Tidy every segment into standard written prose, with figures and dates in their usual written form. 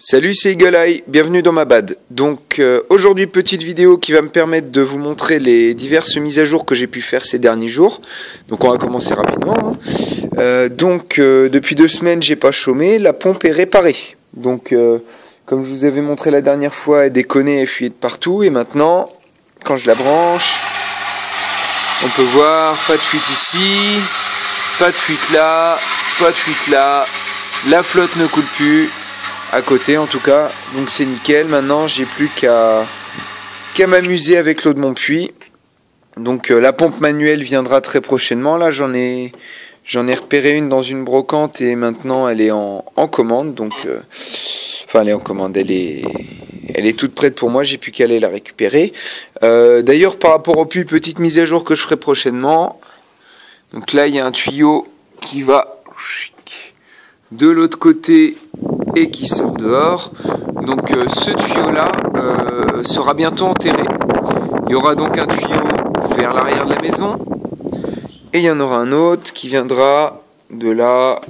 Salut, c'est Eagle Eye, bienvenue dans ma bad. Donc aujourd'hui petite vidéo qui va me permettre de vous montrer les diverses mises à jour que j'ai pu faire ces derniers jours. Donc on va commencer rapidement. Depuis 2 semaines j'ai pas chômé, la pompe est réparée. Donc comme je vous avais montré la dernière fois, elle déconnait, elle fuyait de partout. Et maintenant, quand je la branche, on peut voir, pas de fuite ici, pas de fuite là, pas de fuite là. La flotte ne coule plus. À côté en tout cas, donc c'est nickel. Maintenant j'ai plus qu'à m'amuser avec l'eau de mon puits. Donc la pompe manuelle viendra très prochainement. Là j'en ai repéré une dans une brocante et maintenant elle est en commande. Donc elle est en commande, elle est toute prête pour moi, j'ai plus qu'à aller la récupérer. D'ailleurs par rapport au puits, petite mise à jour que je ferai prochainement. Donc là il y a un tuyau qui va de l'autre côté et qui sort dehors. Donc ce tuyau là sera bientôt enterré. Il y aura donc un tuyau vers l'arrière de la maison et il y en aura un autre qui viendra de là,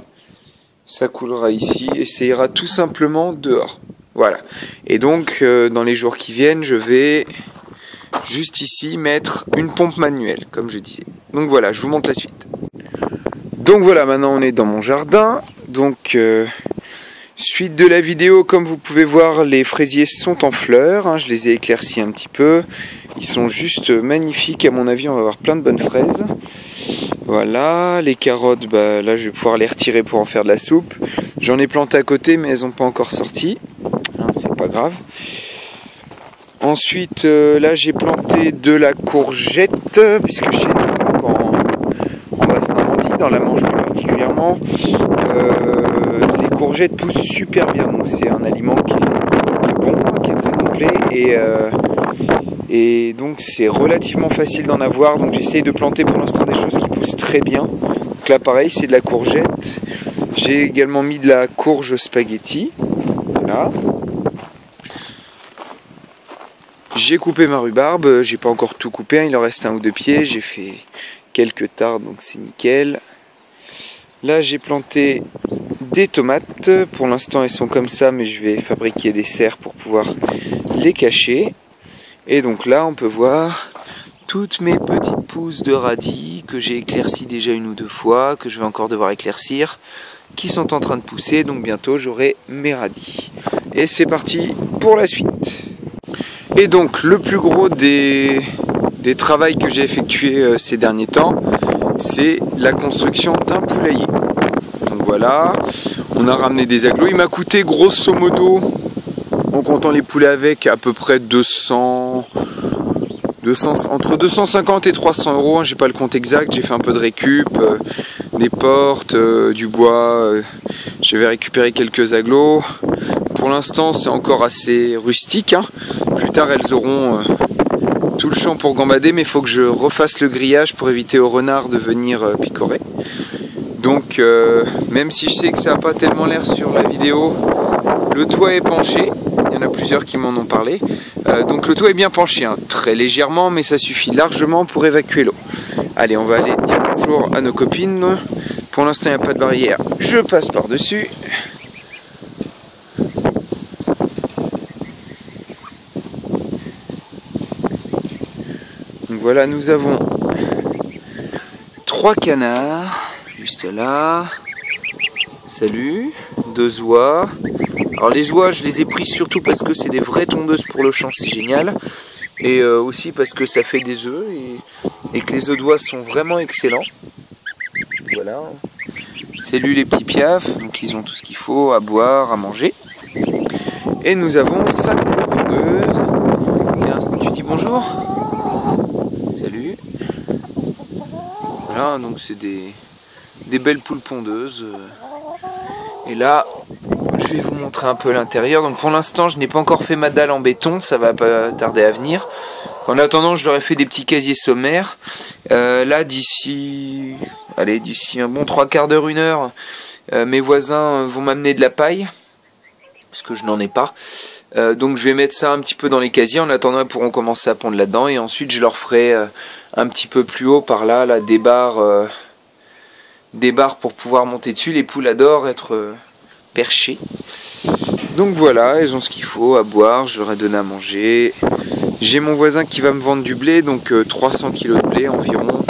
ça coulera ici et ça ira tout simplement dehors. Voilà. Et donc dans les jours qui viennent, je vais juste ici mettre une pompe manuelle comme je disais. Donc voilà, je vous montre la suite. Donc voilà, maintenant on est dans mon jardin. Donc suite de la vidéo, comme vous pouvez voir, les fraisiers sont en fleurs, hein, je les ai éclaircis un petit peu. Ils sont juste magnifiques, à mon avis on va avoir plein de bonnes fraises. Voilà, les carottes, là je vais pouvoir les retirer pour en faire de la soupe. J'en ai planté à côté mais elles n'ont pas encore sorti, hein, c'est pas grave. Ensuite là j'ai planté de la courgette, puisque chez nous en Basse-Normandie, dans la Manche plus particulièrement, les courgettes poussent super bien, donc c'est un aliment qui est bon, qui est très complet et donc c'est relativement facile d'en avoir. Donc j'essaye de planter pour l'instant des choses qui poussent très bien. Donc là pareil, c'est de la courgette. J'ai également mis de la courge spaghetti. Voilà. J'ai coupé ma rhubarbe, j'ai pas encore tout coupé, hein, il en reste 1 ou 2 pieds. J'ai fait quelques tardes, donc c'est nickel. Là j'ai planté des tomates, pour l'instant elles sont comme ça, mais je vais fabriquer des serres pour pouvoir les cacher. Et donc là on peut voir toutes mes petites pousses de radis que j'ai éclaircies déjà 1 ou 2 fois, que je vais encore devoir éclaircir, qui sont en train de pousser, donc bientôt j'aurai mes radis. Et c'est parti pour la suite. Et donc le plus gros des travaux que j'ai effectué ces derniers temps, c'est la construction d'un poulailler. Donc voilà, on a ramené des agglos. Il m'a coûté grosso modo, en comptant les poulets avec, à peu près entre 250 et 300 euros. Hein, j'ai pas le compte exact, j'ai fait un peu de récup, des portes, du bois. Je vais récupérer quelques agglos. Pour l'instant, c'est encore assez rustique. Hein. Plus tard, elles auront tout le champ pour gambader, mais il faut que je refasse le grillage pour éviter aux renards de venir picorer. Donc même si je sais que ça n'a pas tellement l'air sur la vidéo, le toit est penché. Il y en a plusieurs qui m'en ont parlé. Donc le toit est bien penché, hein, très légèrement, mais ça suffit largement pour évacuer l'eau. Allez, on va aller dire bonjour à nos copines. Pour l'instant, il n'y a pas de barrière. Je passe par-dessus. Donc voilà, nous avons 3 canards. Juste là, salut, 2 oies. Alors les oies, je les ai prises surtout parce que c'est des vraies tondeuses pour le champ, c'est génial. Et aussi parce que ça fait des œufs et que les œufs d'oies sont vraiment excellents. Voilà. Salut les petits piafs, donc ils ont tout ce qu'il faut à boire, à manger. Et nous avons 5 poules pondeuses. Tiens, tu dis bonjour? Salut. Voilà, donc c'est des belles poules pondeuses. Et là, je vais vous montrer un peu l'intérieur. Donc pour l'instant, je n'ai pas encore fait ma dalle en béton, ça va pas tarder à venir. En attendant, je leur ai fait des petits casiers sommaires. Là, d'ici un bon 3/4 d'heure, 1 heure, mes voisins vont m'amener de la paille, parce que je n'en ai pas. Donc je vais mettre ça un petit peu dans les casiers. En attendant, ils pourront commencer à pondre là-dedans. Et ensuite, je leur ferai un petit peu plus haut par là, des barres pour pouvoir monter dessus. Les poules adorent être perchées. Donc voilà, elles ont ce qu'il faut à boire, je leur ai donné à manger. J'ai mon voisin qui va me vendre du blé, donc 300 kg de blé environ.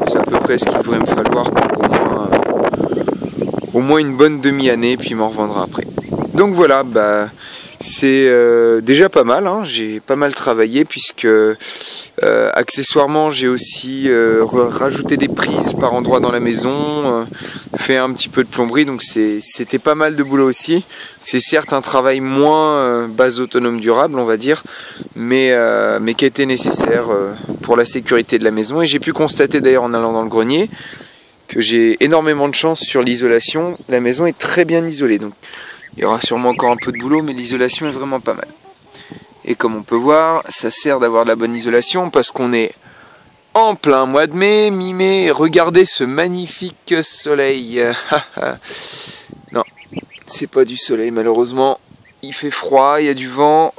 C'est à peu près ce qu'il devrait me falloir pour au moins une bonne demi-année, puis il m'en revendra après. Donc voilà, bah, c'est déjà pas mal, hein. J'ai pas mal travaillé puisque accessoirement j'ai aussi rajouté des prises par endroit dans la maison, fait un petit peu de plomberie, donc c'était pas mal de boulot aussi. C'est certes un travail moins base autonome durable on va dire, mais qui a été nécessaire pour la sécurité de la maison. Et j'ai pu constater d'ailleurs en allant dans le grenier que j'ai énormément de chance sur l'isolation. La maison est très bien isolée, donc il y aura sûrement encore un peu de boulot, mais l'isolation est vraiment pas mal. Et comme on peut voir, ça sert d'avoir de la bonne isolation parce qu'on est en plein mois de mai, mi-mai. Regardez ce magnifique soleil. Non, c'est pas du soleil malheureusement. Il fait froid, il y a du vent.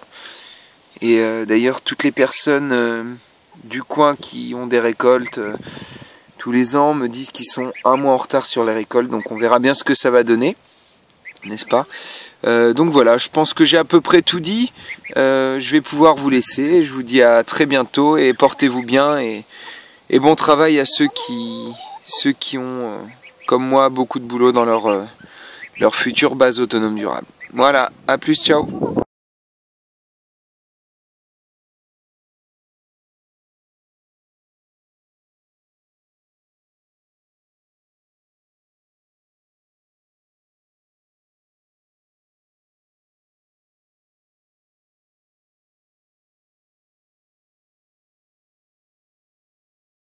Et d'ailleurs, toutes les personnes du coin qui ont des récoltes tous les ans me disent qu'ils sont un mois en retard sur les récoltes. Donc on verra bien ce que ça va donner, n'est-ce pas? Donc voilà, je pense que j'ai à peu près tout dit. Je vais pouvoir vous laisser. Je vous dis à très bientôt et portez-vous bien et bon travail à ceux qui ont, comme moi, beaucoup de boulot dans leur future base autonome durable. Voilà, à plus, ciao.